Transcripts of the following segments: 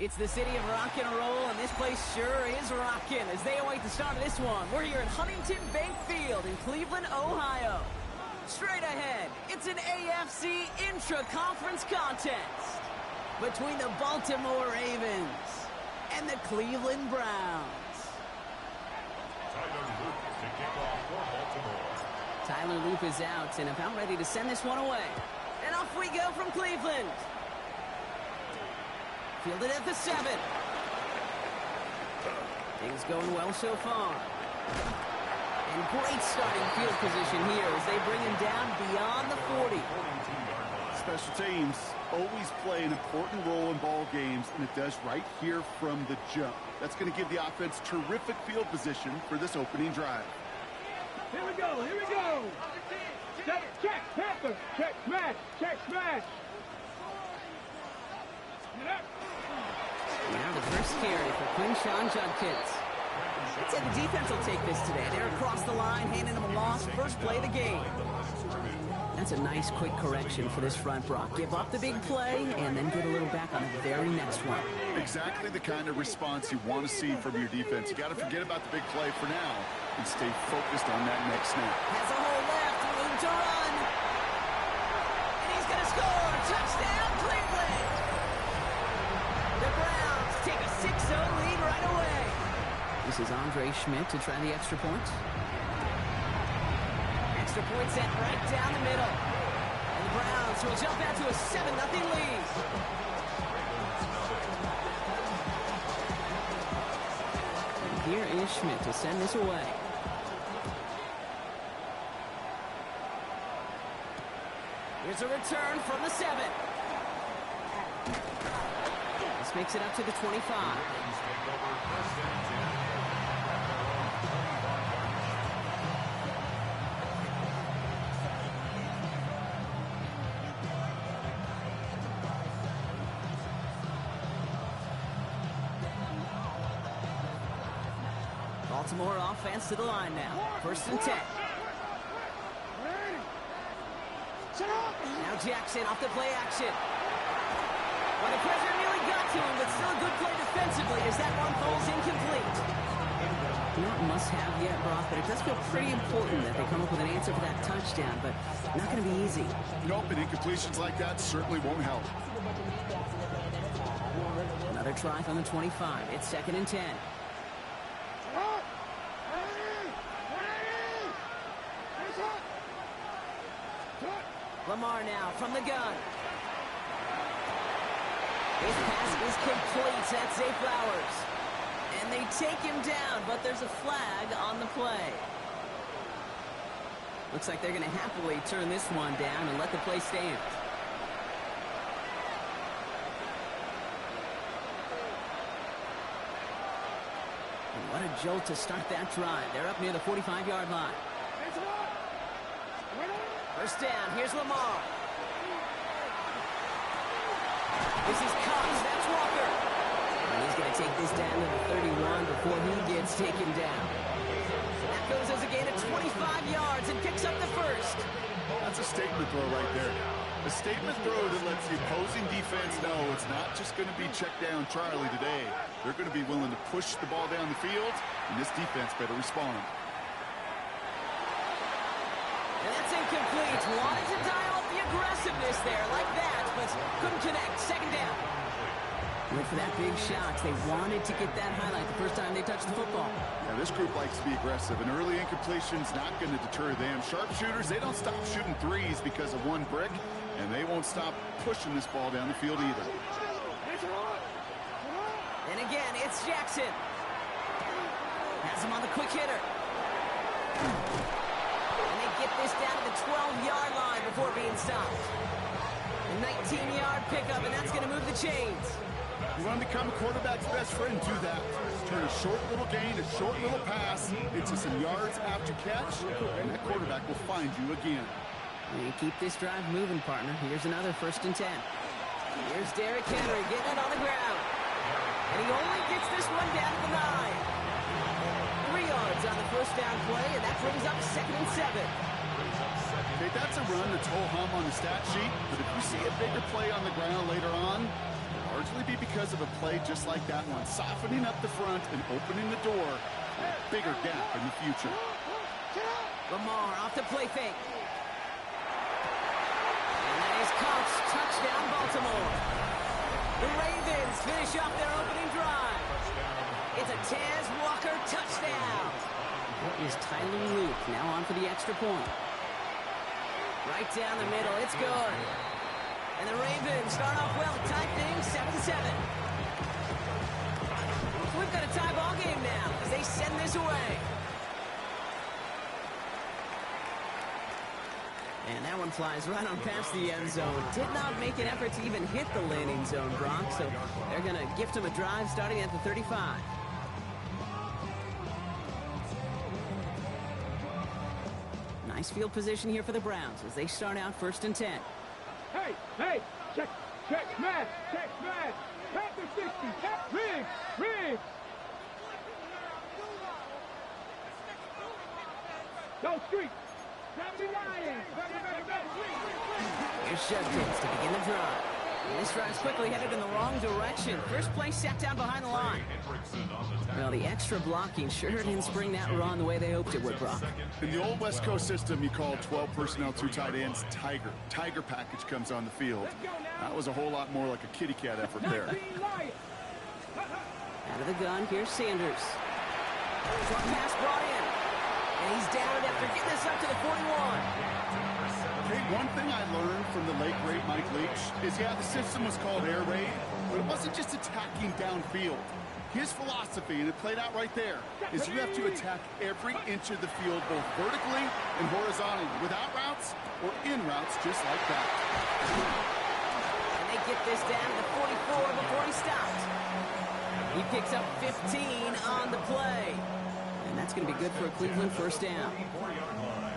It's the city of rock and roll, and this place sure is rocking as they await the start of this one. We're here at Huntington Bank Field in Cleveland, Ohio. Straight ahead, it's an AFC intra-conference contest between the Baltimore Ravens and the Cleveland Browns. Tyler Loop is out and about ready to send this one away. And off we go from Cleveland. Fielded at the 7. Things going well so far. And great starting field position here as they bring him down beyond the 40. Special teams always play an important role in ball games, and it does right here from the jump. That's going to give the offense terrific field position for this opening drive. Here we go, here we go. Check, Panther. Check, smash, check, smash. Now the first carry for Quinshawn Judkins. I'd say the defense will take this today. They're across the line, handing them a loss. First play of the game. That's a nice quick correction for this front, Brock. Give up the big play and then get a little back on the very next one. Exactly the kind of response you want to see from your defense. You got to forget about the big play for now and stay focused on that next snap. Has a hole left, room to run. And he's going to score. Touchdown, Cleveland. The Browns take a 6-0 lead right away. This is Andre Schmidt to try the extra point. Extra point set right down the middle. And the Browns will jump out to a 7-0 lead. And here is Schmidt to send this away. Here's a return from the 7. This makes it up to the 25. Baltimore offense to the line now. 1st and 10. Now Jackson off the play action. Well, the pressure nearly got to him, but still a good play defensively as that one falls incomplete. Not must-have yet, Brock, but it does feel pretty important that they come up with an answer for that touchdown, but not going to be easy. Nope, and incompletions like that certainly won't help. Another try from the 25. It's 2nd and 10. Lamar now from the gun. His pass is complete. That's Zay Flowers. And they take him down, but there's a flag on the play. Looks like they're going to happily turn this one down and let the play stand. And what a jolt to start that drive. They're up near the 45-yard line. 1st down. Here's Lamar. This is Cox. That's Walker. And he's going to take this down to the 31 before he gets taken down. That goes as a gain of 25 yards and picks up the 1st. That's a statement throw right there. A statement throw that lets the opposing defense know it's not just going to be check down Charlie today. They're going to be willing to push the ball down the field, and this defense better respond. And that's incomplete. Wanted to dial up the aggressiveness there like that, but couldn't connect. 2nd down. Went for that big shot. They wanted to get that highlight the first time they touched the football. Yeah, this group likes to be aggressive, and early incompletion's not going to deter them. Sharpshooters, they don't stop shooting threes because of one brick, and they won't stop pushing this ball down the field either. And again, it's Jackson. Has him on the quick hitter. Get this down to the 12-yard line before being stopped. A 19-yard pickup, and that's going to move the chains. You want to become a quarterback's best friend, do that. Turn a short little gain, a short little pass into some yards after catch, and that quarterback will find you again. And keep this drive moving, partner. Here's another 1st and 10. Here's Derrick Henry getting it on the ground. And he only gets this one down to the 9. 3 yards on the 1st down play, and that brings up 2nd and 7. Okay, that's a run that's ho-hum on the stat sheet, but if you see a bigger play on the ground later on, largely be because of a play just like that one, softening up the front and opening the door for a bigger gap in the future. Lamar off the play fake. And that is caught. Touchdown, Baltimore. The Ravens finish off their opening drive. It's a Taz Walker touchdown. Here's Tyler Luke now on for the extra point. Right down the middle. It's good. And the Ravens start off well to tie things 7-7. So we've got a tie ball game now as they send this away. And that one flies right on past the end zone. Did not make an effort to even hit the landing zone, Brock. So they're going to gift him a drive starting at the 35. Nice field position here for the Browns as they start out 1st and 10. Hey, check, smash, Panther 60, Riggs. Go street. Here's Shevkins to begin the drive. And this drive's quickly headed in the wrong direction. First play sat down behind the line. Well, the extra blocking sure didn't spring that run the way they hoped it would, Brock. In the old West Coast system, you call 12 personnel, 2 tight ends, Tiger. Tiger package comes on the field. That was a whole lot more like a kitty cat effort there. Out of the gun, here's Sanders. Short pass brought in. And he's down after getting this up to the 41. Hey, one thing I learned from the late, great Mike Leach is, yeah, the system was called air raid, but it wasn't just attacking downfield. His philosophy, and it played out right there, is you have to attack every inch of the field, both vertically and horizontally, without routes or in routes, just like that. And they get this down to the 44 before he stopped. He picks up 15 on the play. And that's going to be good for a Cleveland 1st down.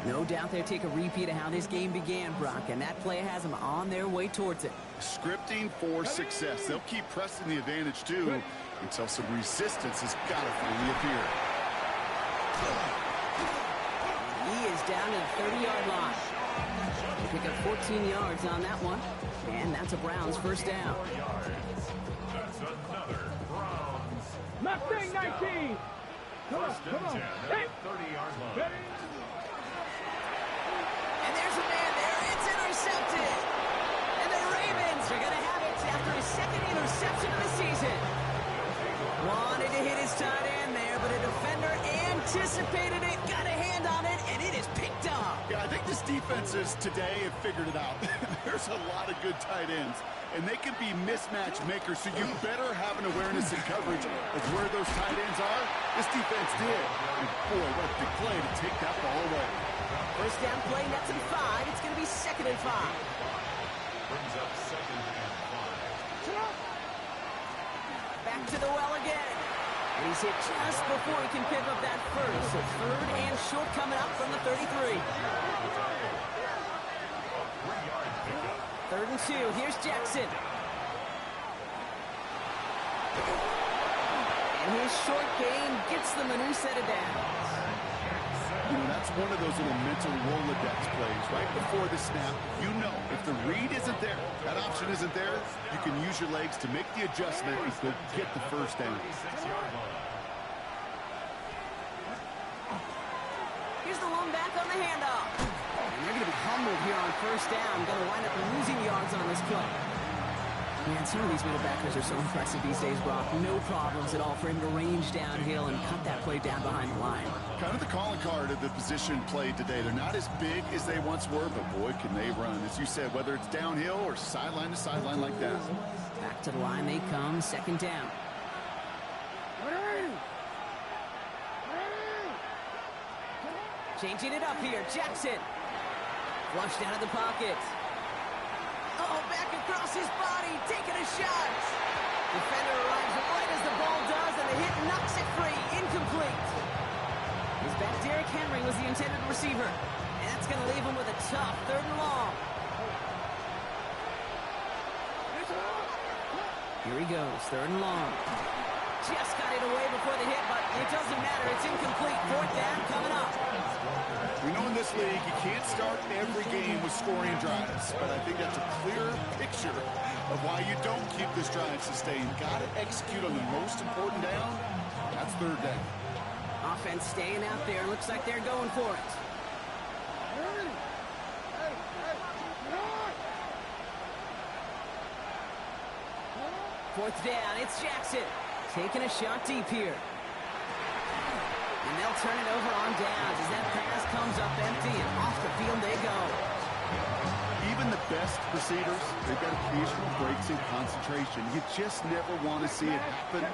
No doubt they'll take a repeat of how this game began, Brock, and that play has them on their way towards it. Scripting for success. They'll keep pressing the advantage, too, until some resistance has got to finally appear. He is down to the 30-yard line. They pick up 14 yards on that one, and that's a Browns 1st down. Mustang 19. Come on. 30-yard line. And there's a man there. It's intercepted. And the Ravens are going to have it after his 2nd interception of the season. Wanted to hit his tight end there, but a defender anticipated it, got a hand on it, and it is picked up. Yeah, I think this defenses today have figured it out. There's a lot of good tight ends, and they can be mismatch makers, so you better have an awareness and coverage of where those tight ends are. This defense did. And boy, what a big play to take that ball away. 1st down play, nets him 5. It's going to be 2nd and 5. Brings up 2nd and 5. Back to the well again. He's hit just before he can pick up that first. So 3rd and short coming up from the 33. 3rd and 2. Here's Jackson. And his short game gets them a new set of downs. You know, that's one of those little mental Rolodex plays. Right before the snap, you know if the read isn't there, that option isn't there, you can use your legs to make the adjustment and go get the 1st down. Here's the lone back on the handoff. And they're going to be humbled here on 1st down. Going to wind up losing yards on this play. Man, some of these middle backers are so impressive these days, Brock. No problems at all for him to range downhill and cut that play down behind the line. Kind of the calling card of the position played today. They're not as big as they once were, but boy, can they run. As you said, whether it's downhill or sideline to sideline like that. Back to the line they come, 2nd down. Changing it up here, Jackson. Flushed out of the pocket. Oh, back across his body, taking a shot. Defender arrives right as the ball does, and the hit knocks it free. Incomplete. His back, Derrick Henry, was the intended receiver. And that's going to leave him with a tough 3rd and long. Here he goes, 3rd and long. Just got it away before the hit, but it doesn't matter. It's incomplete. 4th down coming up. We know in this league you can't start every game with scoring drives, but I think that's a clear picture of why you don't keep this drive sustained. Got to execute on the most important down. That's third down. Offense staying out there. Looks like they're going for it. Fourth down, it's Jackson. Taking a shot deep here. And they'll turn it over on downs as that pass comes up empty, and off the field they go. Even the best receivers, they've got occasional breaks in concentration. You just never want to see it happen.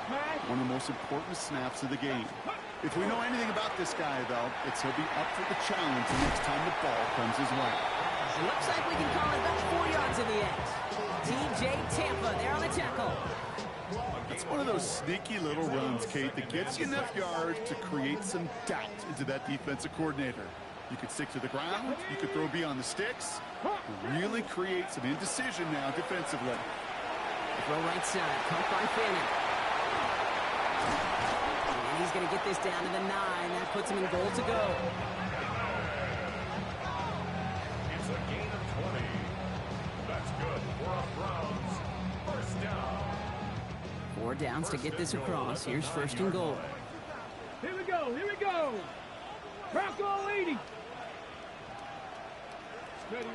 One of the most important snaps of the game. If we know anything about this guy, though, it's he'll be up for the challenge the next time the ball comes his way. It looks like we can call it about 4 yards in the end. TJ Tampa there on the tackle. It's one of those sneaky little runs, Kate, that gets you enough yards to create some doubt into that defensive coordinator. You could stick to the ground, you could throw beyond the sticks, really create some indecision now defensively. Throw right side, caught by Fanning. And he's going to get this down to the 9. That puts him in goal to go. It's a gain of 20. That's good for a Browns first down. 4 downs to get this across. Here's first and goal. Here we go, here we go. Bronco 80. Ready, ready.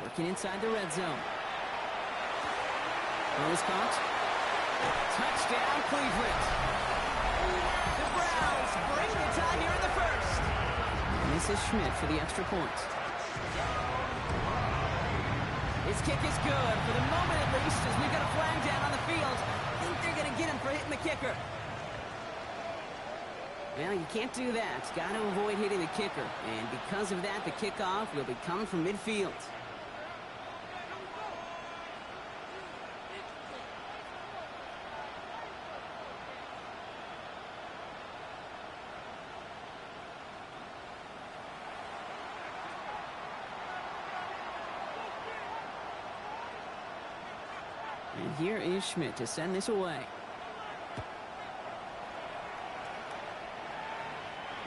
Working inside the red zone. Ball is caught. Touchdown, Cleveland. The Browns bring the tie here in the first. And this is Schmidt for the extra point. His kick is good, for the moment at least, as we've got a flag down on the field. I think they're going to get him for hitting the kicker. Well, you can't do that. Got to avoid hitting the kicker. And because of that, the kickoff will be coming from midfield. And here is Schmidt to send this away.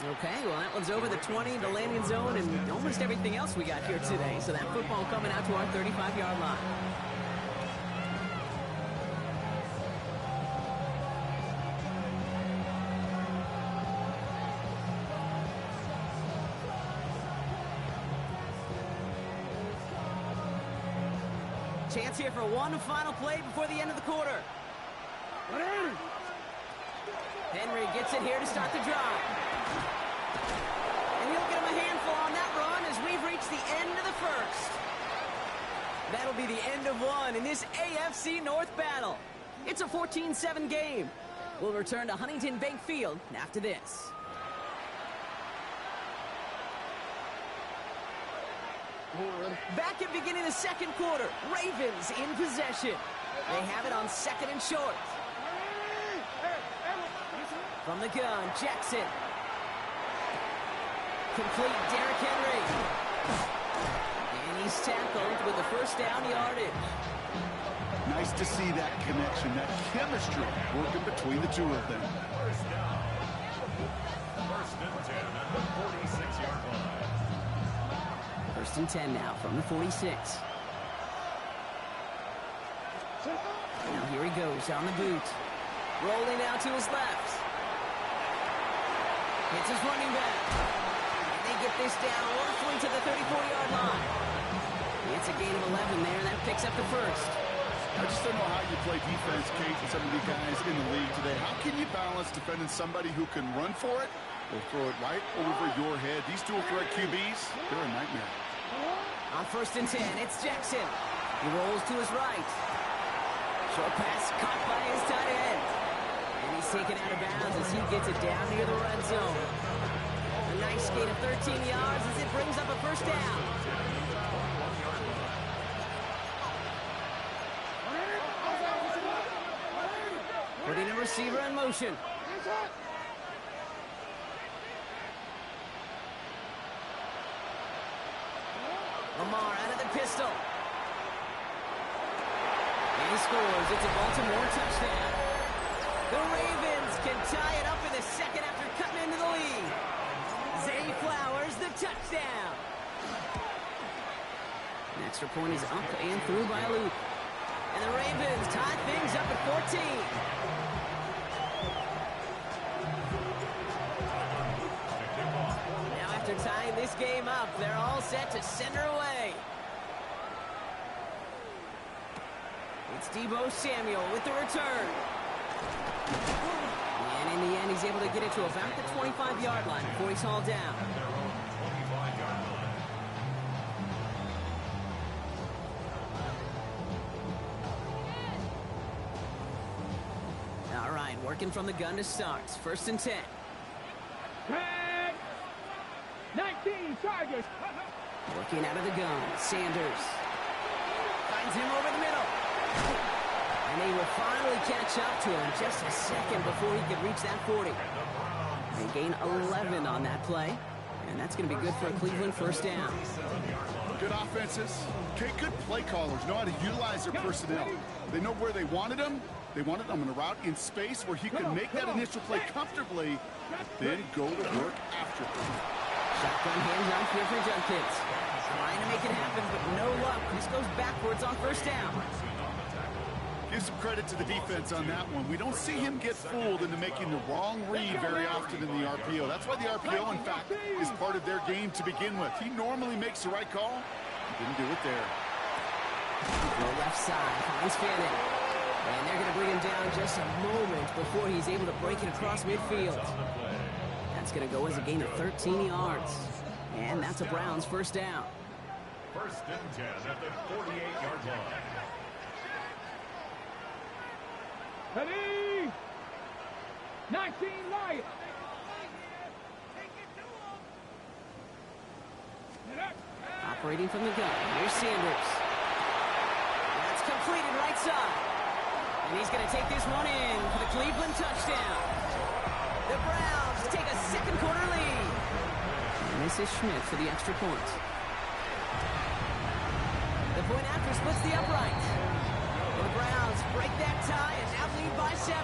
Okay, well, that one's over the 20, the landing zone, and almost everything else we got here today. So that football coming out to our 35-yard line. Chance here for one final play before the end of the quarter. Henry gets it here to start the drive. And he'll get him a handful on that run as we've reached the end of the first. That'll be the end of one in this AFC North battle. It's a 14-7 game. We'll return to Huntington Bank Field after this. Back at beginning of the second quarter, Ravens in possession. They have it on second and short. From the gun, Jackson. Complete, Derrick Henry. And he's tackled with the first down yardage. Nice to see that connection, that chemistry working between the two of them. First down. First and 10 at the 46-yard line. First and 10 now from the 46. Now here he goes on the boot. Rolling out to his left. It's his running back. And they get this down roughly to the 34-yard line. It's a gain of 11 there, and that picks up the first. I just don't know how you play defense, Kate, with some of the guys in the league today. How can you balance defending somebody who can run for it or throw it right over your head? These dual threat QBs, they're a nightmare. On first and 10, it's Jackson. He rolls to his right. Short pass caught by his tight end. And he's taken out of bounds as he gets it down near the red zone. A nice gain of 13 yards as it brings up a first down. Putting a receiver in motion. Lamar out of the pistol. And he scores. It's a Baltimore touchdown. The Ravens can tie it up in the second after cutting into the lead. Zay Flowers, the touchdown. An extra point is up and through by Luke. And the Ravens 14. Now after tying this game up, they're all set to send her away. It's Deebo Samuel with the return. And in the end, he's able to get it to about the 25-yard line before he's hauled down. All right, working from the gun to start. 1st and 10. 19 Chargers. Working out of the gun, Sanders. Finds him over the middle. And they will finally catch up to him just a second before he could reach that 40. They gain 11 on that play. And that's going to be good for a Cleveland 1st down. Good offenses. Okay, good play callers know how to utilize their personnel. They know where they wanted them. They wanted them in a route in space where he could make that initial play comfortably, but then go to work after. Shotgun hands off here for Judkins. Trying to make it happen, but no luck. This goes backwards on 1st down. Give some credit to the defense on that one. We don't see him get fooled into making the wrong read very often in the RPO. That's why the RPO, in fact, is part of their game to begin with. He normally makes the right call. He didn't do it there. Go left side, finds Fanning. And they're going to bring him down just a moment before he's able to break it across midfield. That's going to go as a gain of 13 yards. And that's a Browns 1st down. 1st and 10 at the 48-yard line. Ready? 19 Lions. Operating from the gun, here's Sanders. That's completed right side. And he's going to take this one in for the Cleveland touchdown. The Browns take a 2nd quarter lead. And this is Schmidt for the extra point. The point after splits the upright. The Browns break that tie and now lead by 7.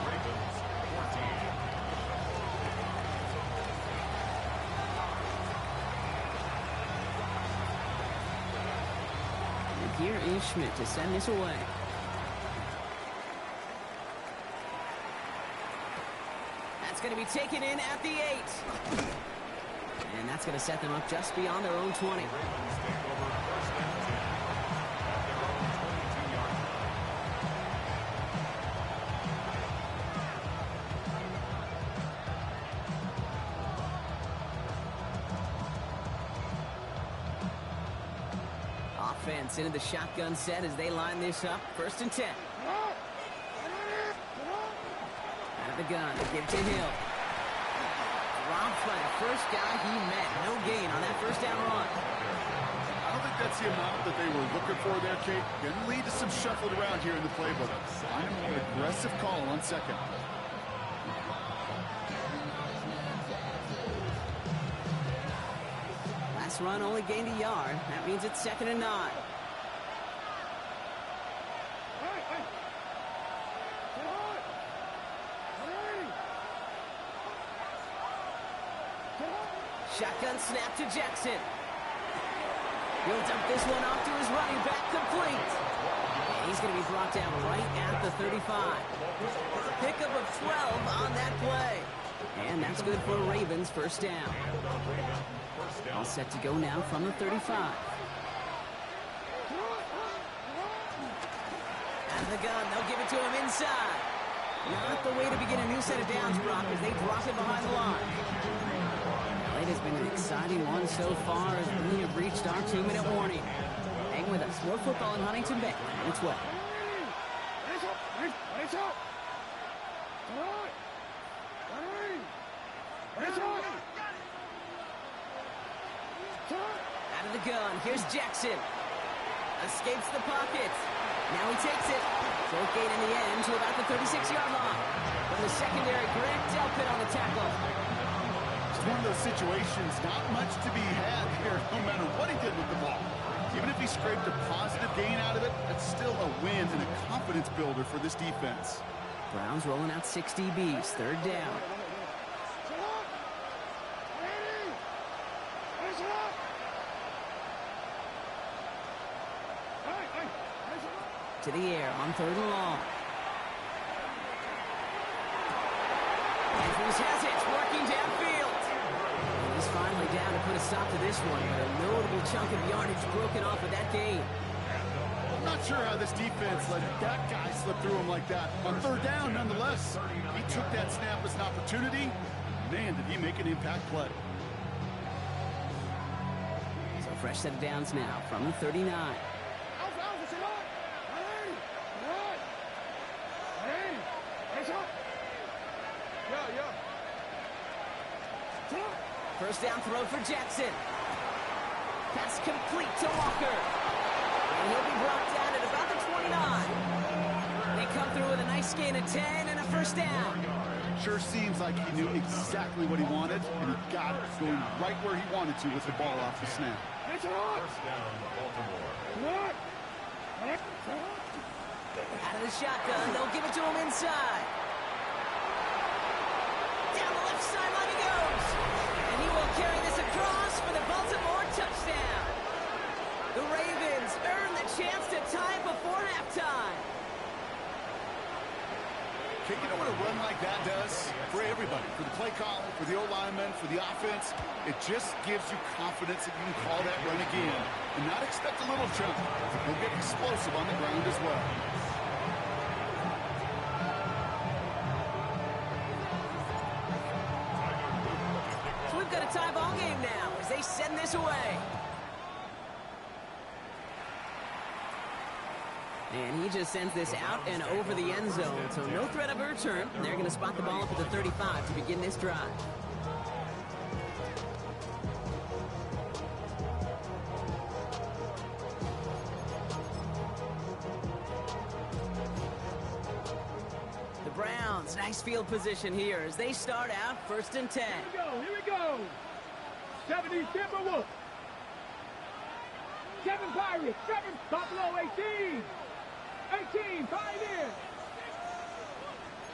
Ravens 14. Here is Schmidt to send this away. That's going to be taken in at the 8. And that's going to set them up just beyond their own 20. Offense into the shotgun set as they line this up. 1st and 10. Out of the gun, give to Hill. Dropped by the first guy he met. No gain on that 1st down run. I don't think that's the amount that they were looking for there, Kate. Going to lead to some shuffling around here in the playbook. Find a more aggressive call on 2nd. Last run only gained a yard. That means it's 2nd and 9. Shotgun snap to Jackson. He'll dump this one off to his running back, complete. And he's going to be brought down right at the 35. Pickup of 12 on that play. And that's good for Ravens 1st down. All set to go now from the 35. Out of the gun, they'll give it to him inside. Not the way to begin a new set of downs, Rock, as they drop it behind the line. It has been an exciting one so far as we have reached our 2-minute warning. Hang with us. More football in Huntington Bay. It's well. Out of the gun. Here's Jackson. Escapes the pocket. Now he takes it. Short gain in the end to about the 36-yard line. From the secondary, Grant Delpit on the tackle. One of those situations, not much to be had here, no matter what he did with the ball. Even if he scraped a positive gain out of it, that's still a win and a confidence builder for this defense. Browns rolling out 6 DBs, 3rd down. To the air on 3rd and long. Andrews has it, working downfield. And he's finally down to put a stop to this one, but a notable chunk of yardage broken off of that game. I'm not sure how this defense let that guy slip through him like that. On 3rd down, nonetheless, he took that snap as an opportunity. Man, did he make an impact play. So fresh set of downs now from the 39. First down throw for Jackson. Pass complete to Walker. And he'll be brought down at about the 29. They come through with a nice gain of 10 and a first down. Sure seems like he knew exactly what he wanted, and he got it going right where he wanted to with the ball off the snap. First down, Baltimore. Out of the shotgun, they'll give it to him inside. Down the left sideline he goes. And he will carry this across for the Baltimore touchdown. The Ravens earn the chance to tie before halftime. You know what a run like that does for everybody, for the play call, for the O-lineman, for the offense? It just gives you confidence that you can call that run again and not expect a little chunk. You'll get explosive on the ground as well. So we've got a tie ball game now as they send this away. And he just sends this out and over the end zone, so no threat of a return. They're going to spot the ball up at the 35 to begin this drive. The Browns, nice field position here as they start out 1st and 10. Here we go. 70 Timberwolves. 7 Pirates. 7 Buffalo 18. 18, Pioneer.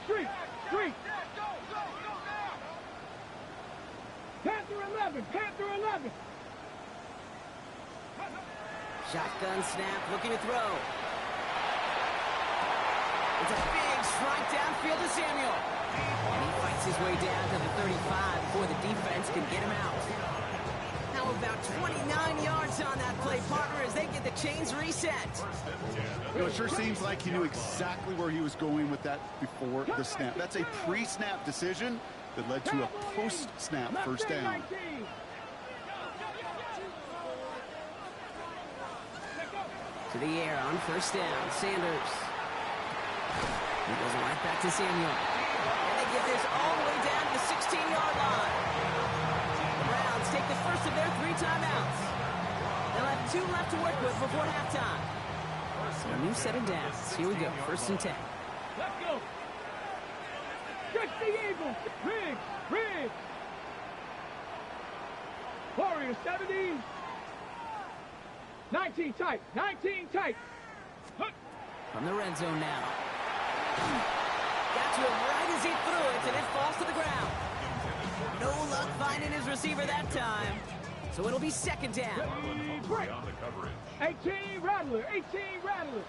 Street. Panther 11. Shotgun snap, looking to throw. It's a big strike downfield to Samuel. And he fights his way down to the 35 before the defense can get him out. Now about 29 yards on that play, partner, as they get the chains reset. You know, it sure seems like he knew exactly where he was going with that before the snap. That's a pre-snap decision that led to a post-snap first down. To the air on first down, Sanders. He goes right back to Samuel. And they get this all the way down to the 16-yard line. The Browns take the first of their 3 timeouts. They'll have 2 left to work with before halftime. So a new set of downs. Here we go, 1st and 10. Let's go. Catch the Eagles. Riggs. Warriors 70. 19 tight. From the red zone now. Got to him right as he threw it, and it falls to the ground. No luck finding his receiver that time. So it'll be 2nd down. Break. 18 Rattler.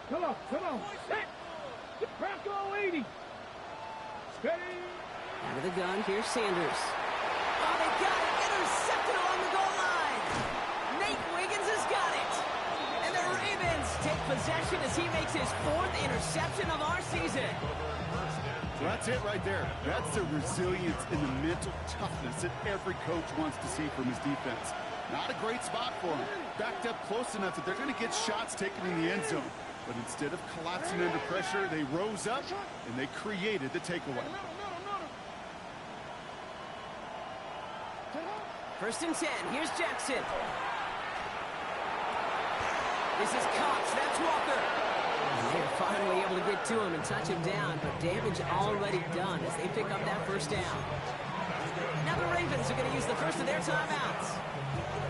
Come on. Set. Brasco 80. Steady. Out of the gun, here's Sanders. Oh, they got it. Intercepted along the goal line. Nate Wiggins has got it. And the Ravens take possession as he makes his 4th interception of our season. So that's it right there. That's the resilience and the mental toughness that every coach wants to see from his defense. Not a great spot for him. Backed up close enough that they're going to get shots taken in the end zone. But instead of collapsing under pressure, they rose up and they created the takeaway. 1st and 10. Here's Jackson. This is Cox. That's Walker. And they're finally able to get to him and touch him down, but damage already done as they pick up that first down. Now the Ravens are going to use the first of their timeouts.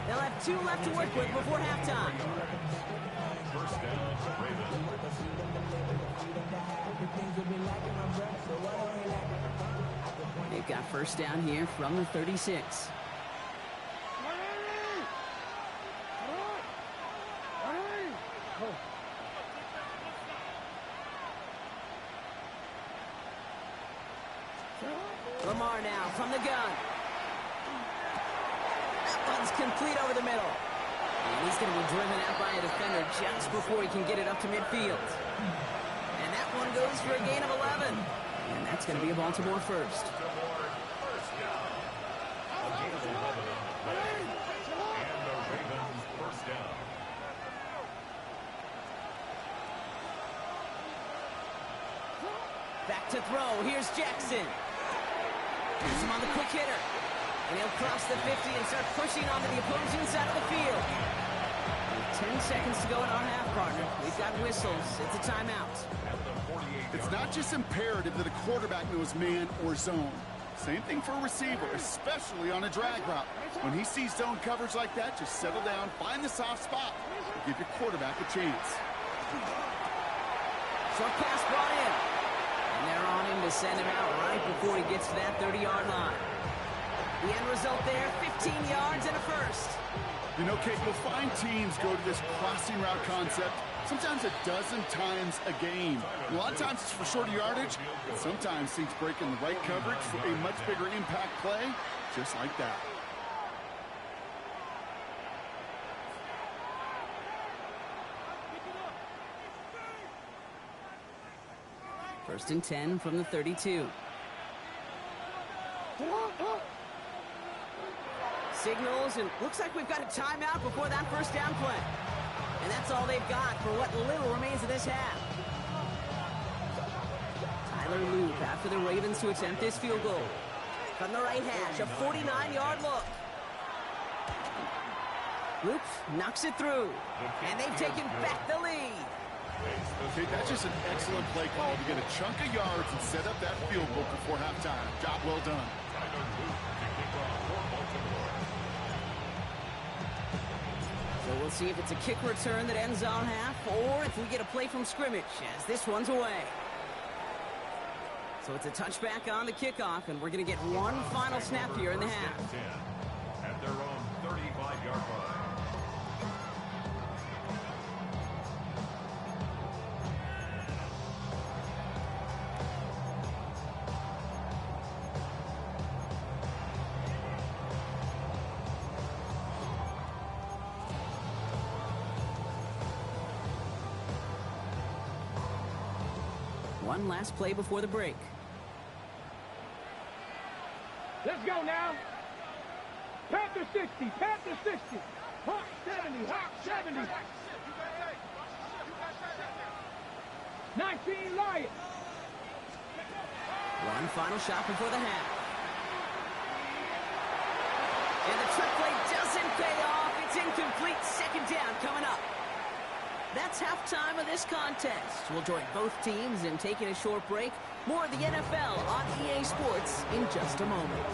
They'll have 2 left to work with before halftime. First down, Ravens. They've got first down here from the 36. Lamar now from the gun. That one's complete over the middle. And he's going to be driven out by a defender just before he can get it up to midfield. And that one goes for a gain of 11. And that's going to be a Baltimore first. Back to throw. Here's Jackson. Here's him on the quick hitter. And he'll cross the 50 and start pushing onto the opposing side of the field. With 10 seconds to go in our half, partner. We've got whistles. It's a timeout. It's not just imperative that a quarterback knows man or zone. Same thing for a receiver, especially on a drag route. When he sees zone coverage like that, just settle down, find the soft spot, and give your quarterback a chance. Short pass brought in. And they're on him to send him out right before he gets to that 30-yard line. The end result there, 15 yards and a first. You know, Kate, you'll find teams go to this crossing route concept sometimes a dozen times a game. A lot of times it's for shorter yardage, but sometimes things break in the right coverage for a much bigger impact play, just like that. First and 10 from the 32. Signals, and looks like we've got a timeout before that first down play. And that's all they've got for what little remains of this half. Tyler Loop after the Ravens to attempt this field goal. From the right hash, a 49-yard look. Loop knocks it through, and they've taken back the lead. Okay, that's just an excellent play call to get a chunk of yards and set up that field goal before halftime. Job well done. So we'll see if it's a kick return that ends our half, or if we get a play from scrimmage as this one's away. So it's a touchback on the kickoff, and we're going to get one final snap here in the half. At their own 35-yard line. One last play before the break. Let's go now. Panther 60, Panther 60. Hawk 70, Hawk 70. 19 Lions. One final shot before the half. And the trick play doesn't pay off. It's incomplete. Second down coming up. That's halftime of this contest. We'll join both teams in taking a short break. More of the NFL on EA Sports in just a moment.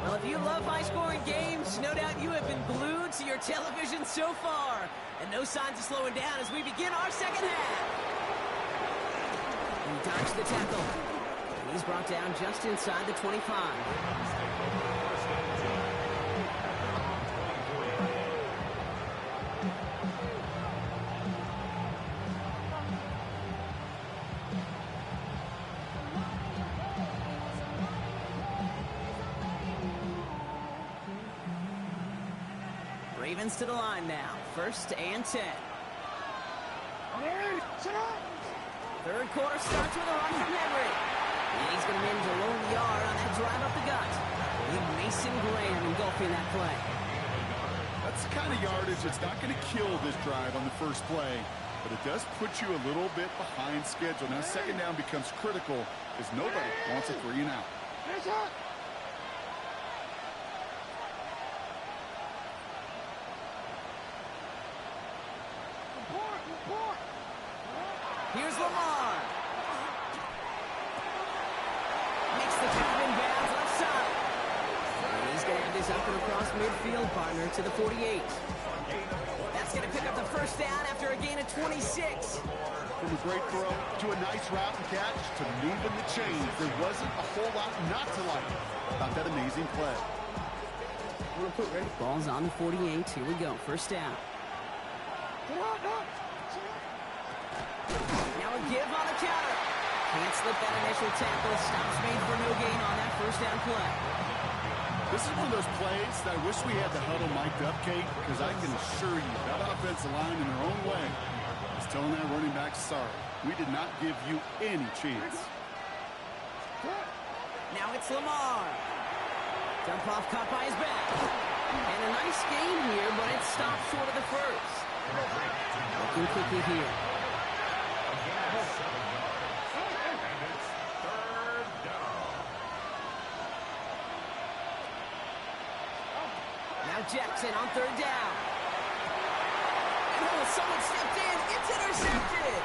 Well, if you love high-scoring games, no doubt you have been glued to your television so far. And no signs of slowing down as we begin our second half. He dodged the tackle. And he's brought down just inside the 25. Ravens to the line now. First and 10. Third quarter starts with a run from Henry. And he's going to manage a low yard on that drive up the gut. With Mason Graham engulfing that play. That's the kind of yardage that's not going to kill this drive on the first play, but it does put you a little bit behind schedule. Now second down becomes critical because nobody wants a 3 and out. Here's Lamar. Makes the tackle in bounds left side. And he's going to have is up and across midfield, partner, to the 48. That's going to pick up the first down after a gain of 26. From a great throw to a nice route and catch to moving the chains. There wasn't a whole lot not to like about that amazing play. Ball's on the 48. Here we go. First down. Now a give on the counter. Can't slip that initial tackle. Stops made for no gain on that first down play. This is one of those plays that I wish we had the huddle mic'd up, Kate, because I can assure you that offensive line in their own way is telling that running back, sorry, we did not give you any chance. Now it's Lamar. Dump off caught by his back. And a nice gain here, but it stopped short of the first. Looking quickly here. Now Jackson on third down. And oh, someone stepped in. It's intercepted.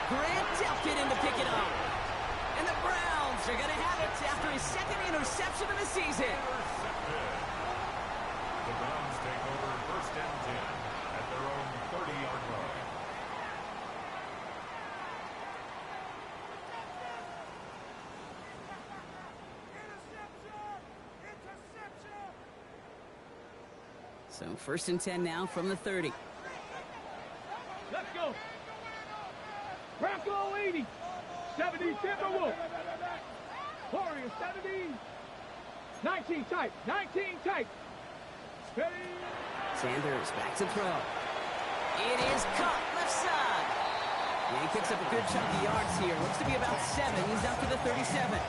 Grant Delpit in to pick it up. And the Browns are going to have it after his second interception of the season. The Browns take over first and 10 at their own 30-yard line. So first and 10 now from the 30. Let's go. Bronco 80. 70 Timberwolf. Warrior 70. 19 tight. 19 tight. Ready. Sanders back to throw. It is caught left side. And he picks up a good chunk of yards here. Looks to be about 7. He's up to the 37.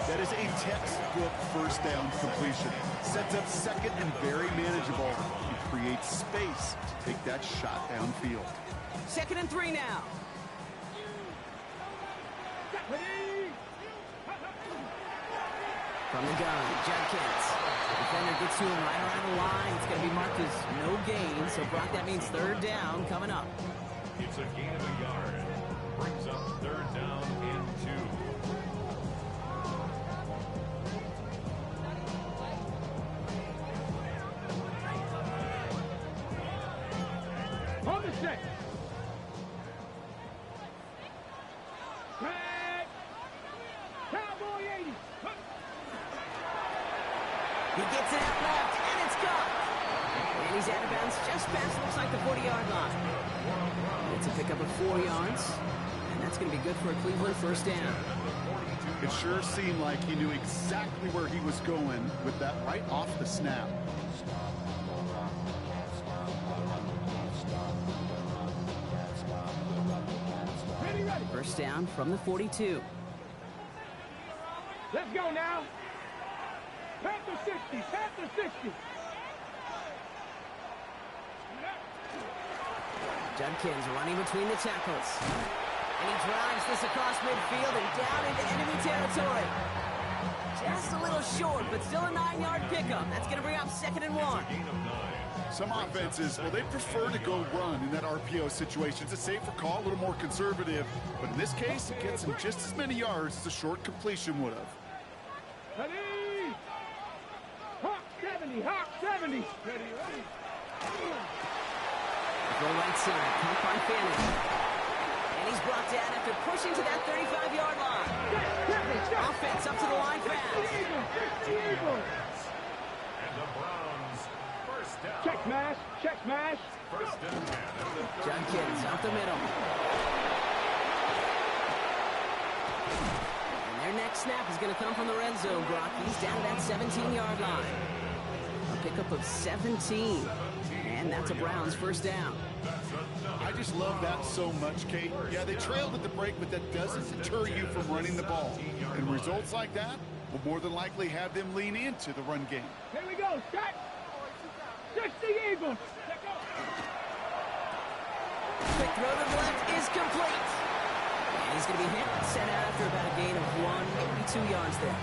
That is a textbook first down completion. Sets up second and very manageable. He creates space to take that shot downfield. Second and 3 now. From the gun, Judkins. The defender gets to him right around the line. It's going to be marked as no gain. So, Brock, that means third down coming up. It's a gain of a yard. Brings up third down and 2. On the set. Back. Cowboy 80. He gets it out left, and it's gone. And he's out of bounds just past, looks like the 40-yard line. It's a pickup of 4 yards, and that's going to be good for a Cleveland first down. It sure seemed like he knew exactly where he was going with that right off the snap. First down from the 42. Let's go now. Panther 60. Panther 60. Judkins running between the tackles. And he drives this across midfield and down into enemy territory. Just a little short, but still a 9-yard pickup. That's going to bring up second and 1. Some offenses, well, they prefer to go run in that RPO situation. It's a safer call, a little more conservative. But in this case, it gets him just as many yards as a short completion would have. Ready. Hawk 70. Hawk 70. Ready, ready. Go right side, caught by Fanning. And he's brought down after pushing to that 35-yard line. Offense up to the line fast. And the Browns first down. Check smash. Check smash. First and 10 at the 30. Judkins up the middle. And their next snap is going to come from the red zone, Brock. He's down to that 17-yard line. A pickup of 17. And that's a Browns first down. I just love that so much, Kate. Yeah, they trailed at the break, but that doesn't deter you from running the ball. And results like that will more than likely have them lean into the run game. Here we go. Set. 60 Eagles. Quick throw to the left is complete. And he's going to be hit and sent out after about a gain of 1, maybe 2 yards there.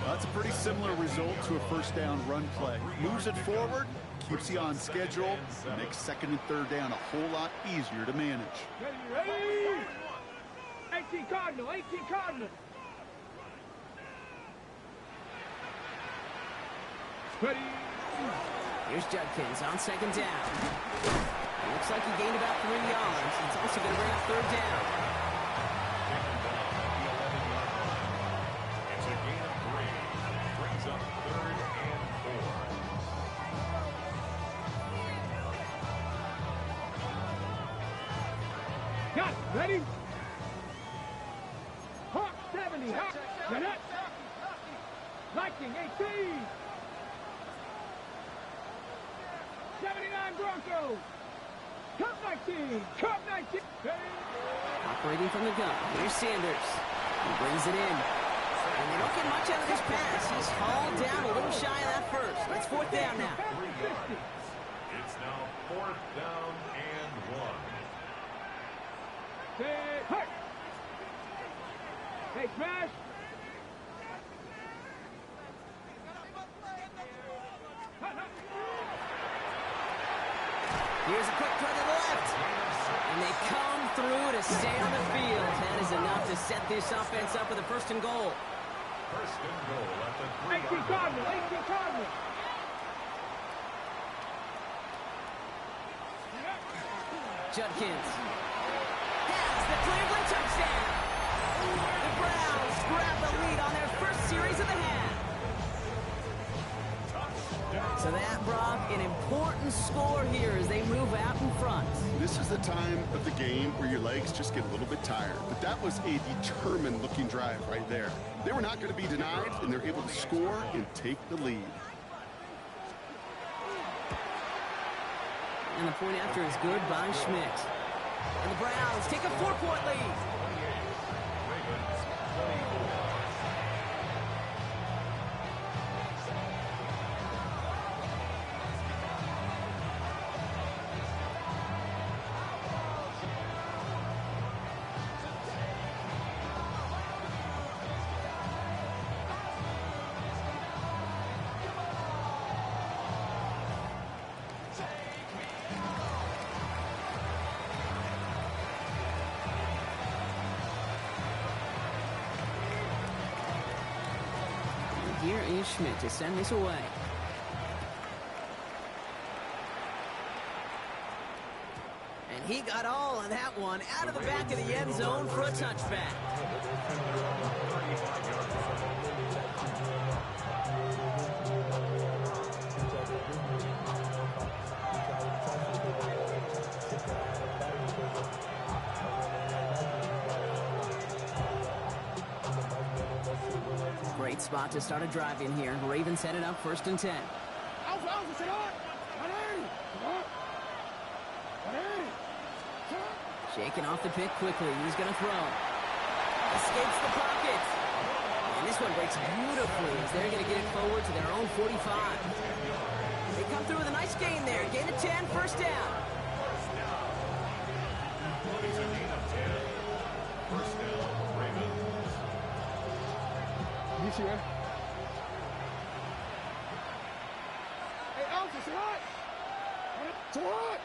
That's a pretty similar result to a first down run play. Moves it forward, keeps you on schedule, and makes second and third down a whole lot easier to manage. Ready, ready. 18 Cardinal. 18 Cardinal. Ready. Here's Judkins on second down. It looks like he gained about 3 yards. It's also going to bring up third down. It's a gain of 3. Brings up 3rd and 4. Got it. Ready? Hawk 70. Hawk. Net. Viking 18. 79 Broncos. Cup 19. Cup 19. Operating from the gun. Here's Sanders. He brings it in. And they don't get much out of this pass. He's hauled down a little shy of that first. It's 4th down now. It's now 4th down and 1. Hey, hey, smash. Here's a quick cut to the left. And they come through to stay on the field. That is enough to set this offense up with a 1st and goal. 1st and goal at the 3-yard 18 Cardinals. 18 Cardinals. Judkins has the Cleveland touchdown. The Browns grab the lead on their first series of the half. So that brought an important score here as they move out in front. This is the time of the game where your legs just get a little bit tired. But that was a determined-looking drive right there. They were not going to be denied, and they're able to score and take the lead. And the point after is good by Schmidt. And the Browns take a 4-point lead. Here is Schmidt to send this away. And he got all of that one out of the back of the end zone for a touchback. Great spot to start a drive in here. Ravens headed up 1st and 10. Shaking off the pick quickly. He's going to throw. Escapes the pocket. And this one breaks beautifully as they're going to get it forward to their own 45. They come through with a nice gain there. Gain of 10, 1st down. It's a gain of 10. 1st down, Ravens. You see that? Hey, Alex, it's hot. It's hot.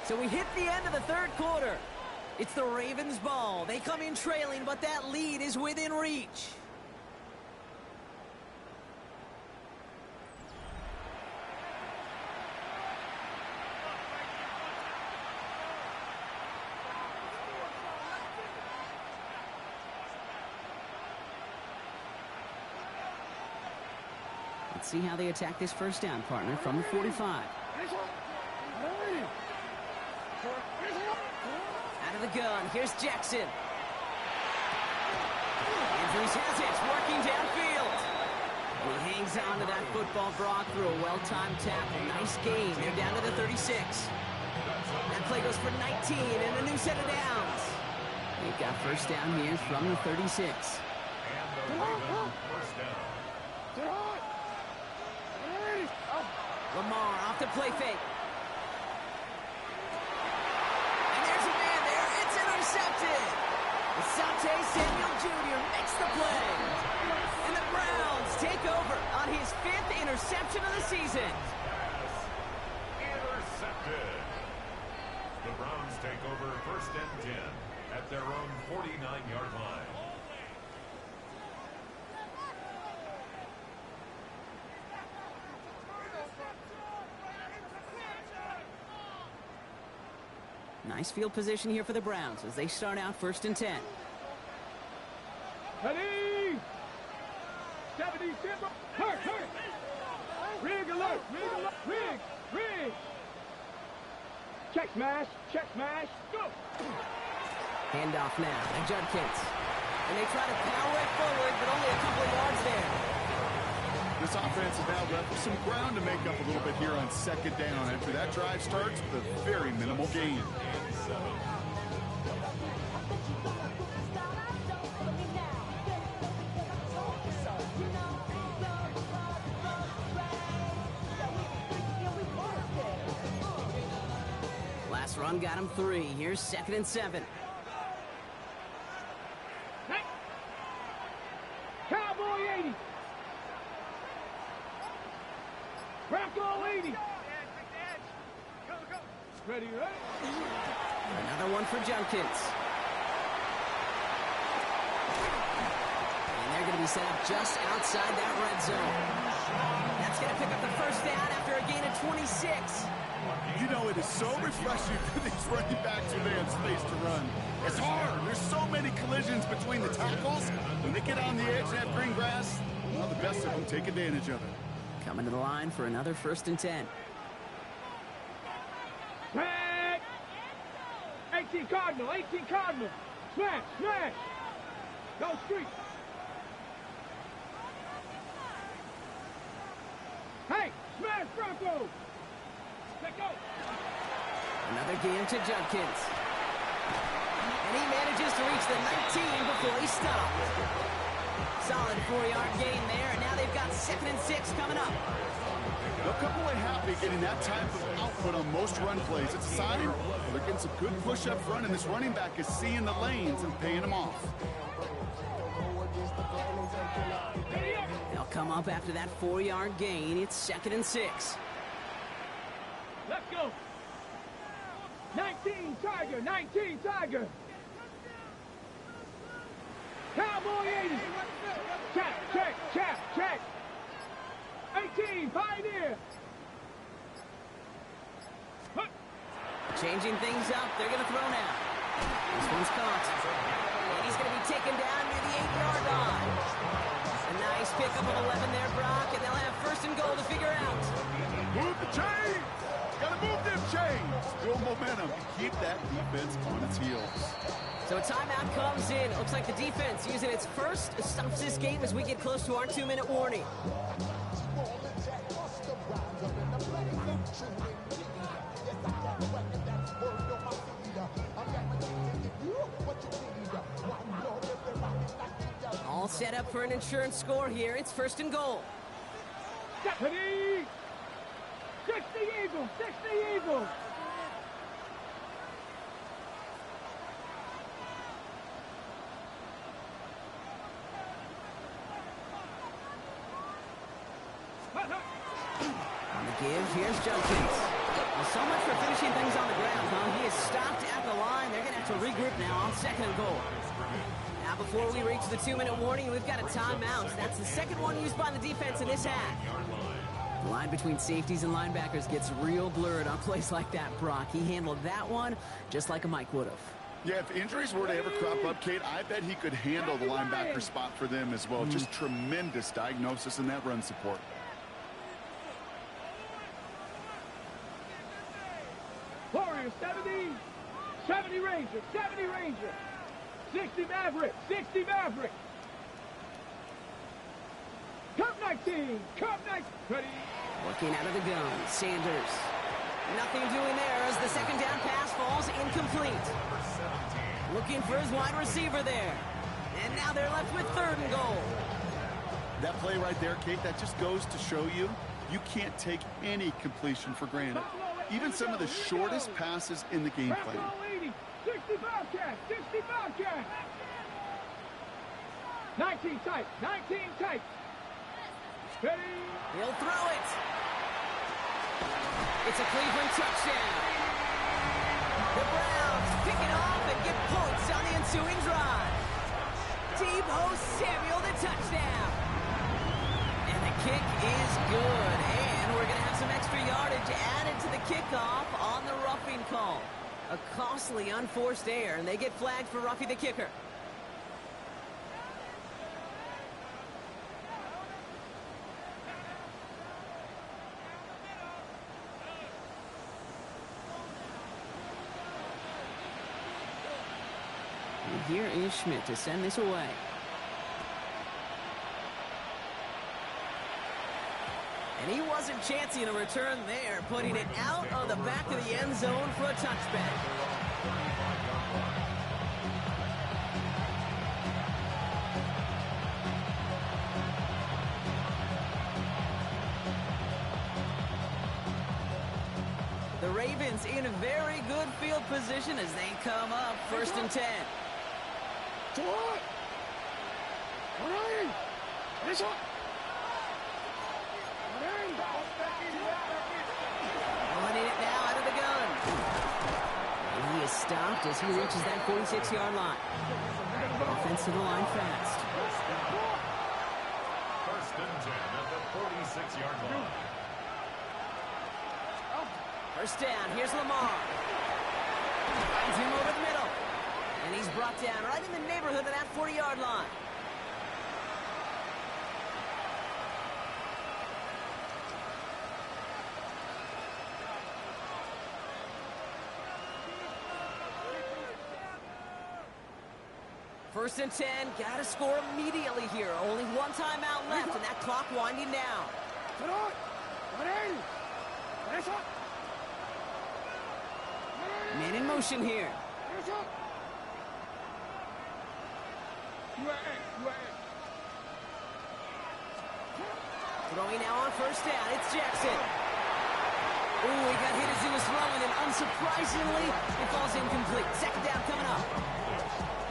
So we hit the end of the 3rd quarter. It's the Ravens' ball. They come in trailing, but that lead is within reach. Let's see how they attack this 1st down, partner, from the 45. Out of the gun, here's Jackson. Andrews has it, working downfield. He hangs on to that football, Brock, through a well-timed tackle. Nice gain. They're down to the 36. That play goes for 19 and a new set of downs. They've got 1st down here from the 36. And the Ravens 1st down. Lamar off the play fake. And there's a man there. It's intercepted. Asante Samuel Jr. makes the play. And the Browns take over on his 5th interception of the season. Intercepted. The Browns take over 1st and 10 at their own 49-yard line. Nice field position here for the Browns as they start out 1st and 10. Ready? 70, timber. Hurt. Rig alert. Rig. Check smash. Go. Handoff now to Judkins. And they try to power it forward, but only a couple of yards there. This offense is now left with some ground to make up a little bit here on 2nd down after that drive starts with a very minimal gain. Last run got him 3. Here's 2nd and 7. Hey. Cowboy 80. Bronco 80. Ready? Another one for Judkins. And they're going to be set up just outside that red zone. That's going to pick up the 1st down after a gain of 26. You know, it is so refreshing for these running backs when they have space to run. It's hard. There's so many collisions between the tackles. When they get on the edge and have green grass, well, the best of them take advantage of it. Coming to the line for another 1st and 10. Back. 18 Cardinal. Smash. Go street. Hey, smash Bronco. Let go. Another gain to Judkins. And he manages to reach the 19 before he stopped. Solid 4-yard gain there, and now they've got 2nd and 6 coming up. They'll come away happy getting that type of output on most run plays. It's a sign they're getting some good push up front, and this running back is seeing the lanes and paying them off. They'll come up after that 4-yard gain. It's 2nd and 6. Let's go. 19 Tiger. Cowboy 80. Check. 18 Pioneer. Changing things up. They're going to throw now. This one's caught. And he's going to be taken down near the 8-yard line. A nice pickup of 11 there, Brock, and they'll have 1st and goal to figure out. Move the chains! Gotta move them chains! Build momentum and keep that defense on its heels. So a timeout comes in. Looks like the defense using its first stops this game as we get close to our 2-minute warning. All set up for an insurance score here. It's 1st and goal. Deputy! 60 Eagles! On the give, here's Judkins. Well, so much for finishing things on the ground, huh? He is stopped at the line. They're going to have to regroup now on 2nd and goal. Now, before we reach the 2-minute warning, we've got a timeout. That's the 2nd one used by the defense in this half. The line between safeties and linebackers gets real blurred on plays like that, Brock. He handled that one just like a Mike would have. Yeah, if injuries were to ever crop up, Kate, I bet he could handle the linebacker spot for them as well. Just tremendous diagnosis in that run support. Warrior 70 Ranger, 60 Maverick. Cup 19, ready. Working out of the gun, Sanders. Nothing doing there as the 2nd down pass falls incomplete. Looking for his wide receiver there. And now they're left with 3rd and goal. That play right there, Kate, that just goes to show you can't take any completion for granted. Even some of the shortest passes in the game plan. 60 Bobcat. 19 tight. Ready. He'll throw it. It's a Cleveland touchdown. The Browns pick it off and get points on the ensuing drive. Deebo Samuel, the touchdown. And the kick is good. And we're going to have some extra yardage added to the kickoff on the roughing call. A costly unforced error, and they get flagged for roughing the kicker. And here is Schmidt to send this away. And he wasn't chancing a return there, putting it out on the back of the end zone for a touchback. The Ravens in a very good field position as they come up 1st and 10. Running it now out of the gun. And he is stopped as he reaches that 46-yard line. Offense to the line fast. 1st and 10 at the 46-yard line. 1st down, here's Lamar. Finds him over the middle. And he's brought down right in the neighborhood of that 40-yard line. First and 10, gotta score immediately here. Only one timeout left, and that clock winding down. Man in motion here. Throwing now on 1st down, it's Jackson. Ooh, he got hit as he was throwing, and unsurprisingly, it falls incomplete. 2nd down coming up.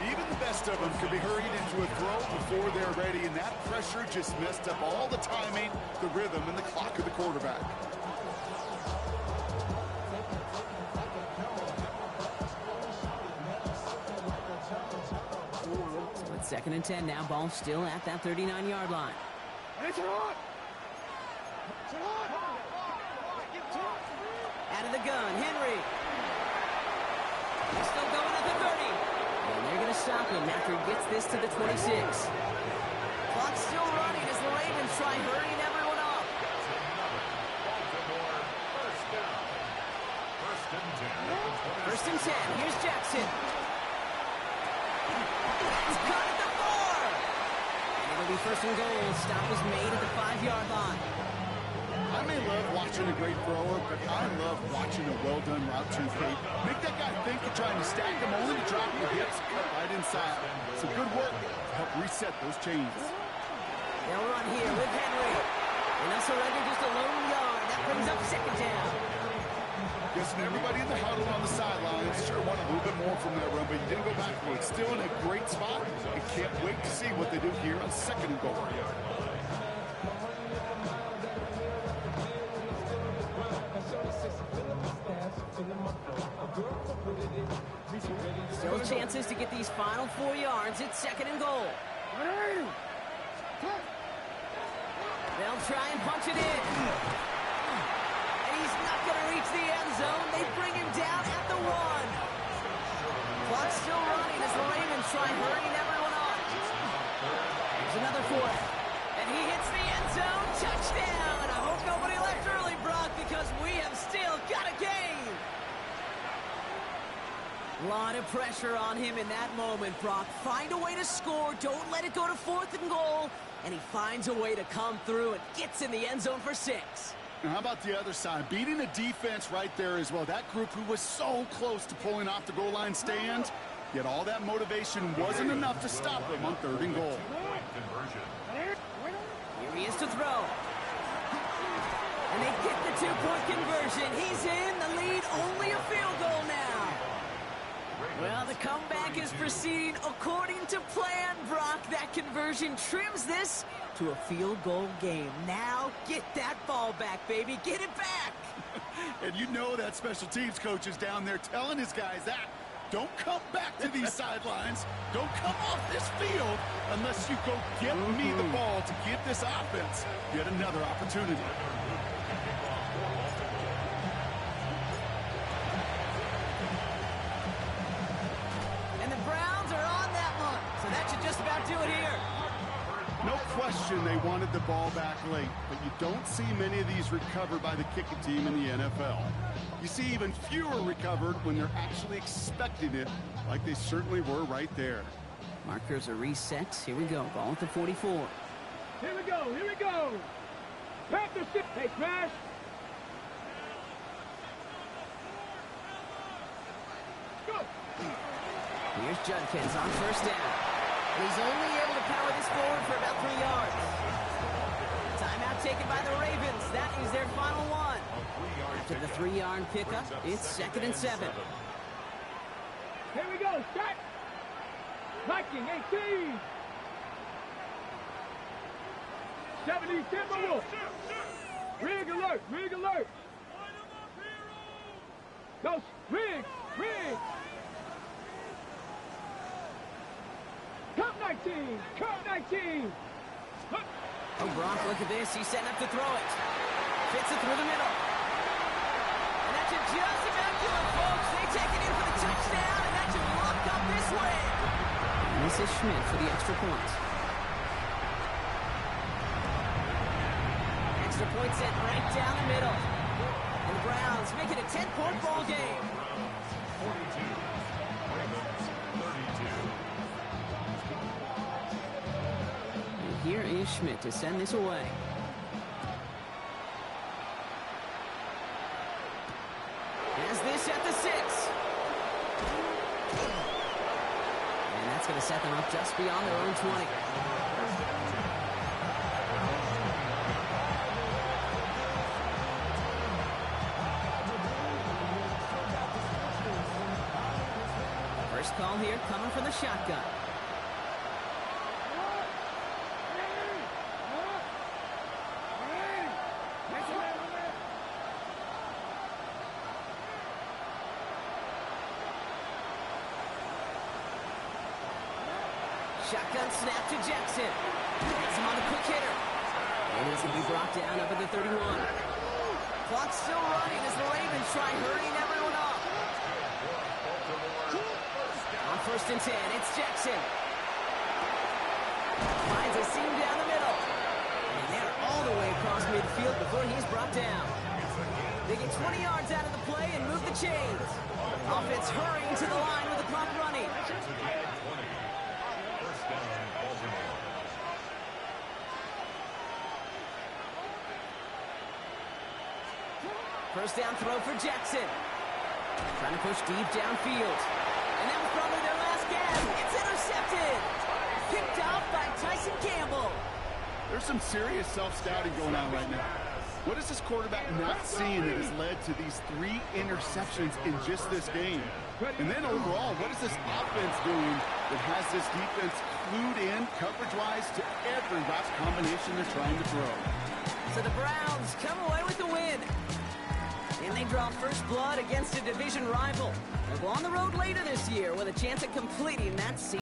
Even the best of them could be hurried into a throw before they're ready, and that pressure just messed up all the timing, the rhythm, and the clock of the quarterback. So it's 2nd and 10 now. Ball still at that 39-yard line. Out of the gun, Henry. He's still going at the 30. And they're going to stop him after he gets this to the 26. Clock's still running as the Ravens try hurrying everyone up. First and 10. Here's Jackson. It's caught at the 4. And it'll be 1st and goal. Stop is made at the 5-yard line. I may love watching a great thrower, but I love watching a well-done route to Kate. Make that guy think you're trying to stack him, only to drop your hips right inside. Some good work to help reset those chains. They'll run here with Henry. And they'll surrender just a lone yard. That brings up 2nd down. Guessing everybody in the huddle on the sidelines sure wanted a little bit more from that run, but you didn't go backwards. Still in a great spot, and can't wait to see what they do here on 2nd and goal. Still chances to get these final 4 yards. It's 2nd and goal. They'll try and punch it in. And he's not going to reach the end zone. They bring him down at the 1. Clock's still running as the Ravens try hurrying everyone on. Here's another 4th. And he hits the end zone. Touchdown. I hope nobody left early, Brock, because we have still got a game. A lot of pressure on him in that moment, Brock. Find a way to score. Don't let it go to 4th and goal. And he finds a way to come through and gets in the end zone for 6. Now, how about the other side? Beating the defense right there as well. That group who was so close to pulling off the goal line stand, yet all that motivation wasn't enough to stop them on 3rd and goal. Here he is to throw. And they get the 2-point conversion. He's in. The lead, only a field goal now. Well, the comeback is proceeding according to plan, Brock. That conversion trims this to a field goal game. Now, get that ball back, baby. Get it back. And you know that special teams coach is down there telling his guys that. Don't come back to these sidelines. Don't come off this field unless you go get me the ball to give this offense yet another opportunity. should just about do it here. No question they wanted the ball back late, but you don't see many of these recovered by the kicking team in the NFL. You see even fewer recovered when they're actually expecting it, like they certainly were right there. Markers are reset. Here we go. Ball at the 44. Here we go. Here we go. Panther 6. Hey, Smash. Go. Here's Judkins on first down. And he's only able to power this forward for about 3 yards. Timeout taken by the Ravens. That is their final one. After the 3-yard pickup, it's 2nd and 7. Here we go. Start. Viking 18. 70 Timberwolves. Rig alert. Rig alert. Go. Rig. Rig. Come 19. Come 19. Oh, Brock, look at this. He's setting up to throw it. Fits it through the middle. And that should just about do it, folks. They take it in for the touchdown, and that should lock up this win. And this is Schmidt for the extra point. Extra point sent right down the middle. And the Browns make it a 10-point ball game. 42. Ravens 32. And here is Schmidt to send this away. Has this at the 6. And that's going to set them up just beyond their own 20. First call here coming from the shotgun. Shotgun snap to Jackson. Gets him on the quick hitter. And he's going to be brought down up at the 31. Clock's still running as the Ravens try hurrying everyone up. On 1st and 10, it's Jackson. Finds a seam down the middle. And they're all the way across midfield before he's brought down. They get 20 yards out of the play and move the chains. Offense hurrying to the line with the clock running. First down throw for Jackson. Trying to push deep downfield. And that was probably their last gasp. It's intercepted. Picked off by Tyson Campbell. There's some serious self-scouting going on right now. What is this quarterback not seeing that has led to these 3 interceptions in just this game? And then overall, what is this offense doing that has this defense clued in coverage-wise to every route combination they're trying to throw? So the Browns come away with the win. And they draw first blood against a division rival. They'll go on the road later this year with a chance at completing that season.